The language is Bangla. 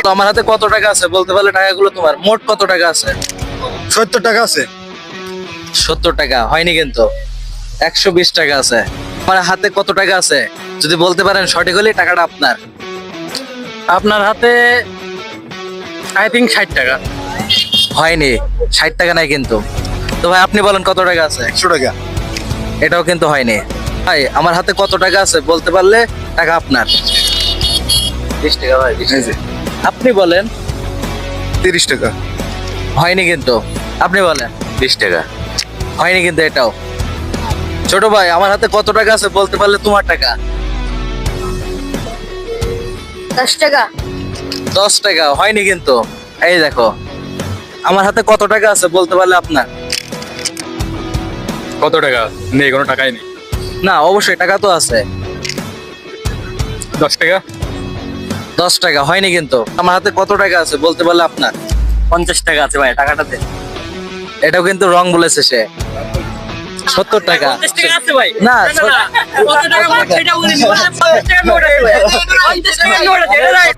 তো আমার হাতে কত টাকা আছে বলতে পারলে টাকাগুলো তোমার। মোট কত টাকা আছে? 70 টাকা আছে। 70 টাকা হয়নি কিন্তু। 120 টাকা আছে। আমার হাতে কত টাকা আছে যদি বলতে পারেন সঠিক হলে টাকাটা আপনার। আপনার হাতে আই থিঙ্ক 60 টাকা। হয়নি, 60 টাকা নাই কিন্তু। তো ভাই আপনি বলেন কত টাকা আছে? 100 টাকা। এটাও কিন্তু হয়নি। ভাই আমার হাতে কত টাকা আছে বলতে পারলে টাকা আপনার। 20 টাকা ভাই, 20 এই যে আপনি বলেন। 30 টাকা। হয়নি কিন্তু। আপনি বলেন। 20 টাকা। হয়নি কিন্তু এটাও। ছোট ভাই আমার হাতে কত টাকা আছে বলতে পারলে তোমার টাকা। 10 টাকা। 10 টাকা হয়নি কিন্তু। এই দেখো আমার হাতে কত টাকা আছে বলতে পারলে আপনার। কত টাকা? নেই, কোনো টাকাই নেই। না অবশ্যই টাকা তো আছে। 10 টাকা। 10 টাকা হয়নি কিন্তু। আমার হাতে কত টাকা আছে বলতে পারলে আপনার। 50 টাকা আছে ভাই, টাকাটা দে। এটাও কিন্তু রং বলেছে সে। 70 টাকা। 50 টাকা আছে ভাই। না, কত টাকা সেটা বলিনি। 50 টাকা নোট আছে ভাই। 50 টাকা নোট আছে।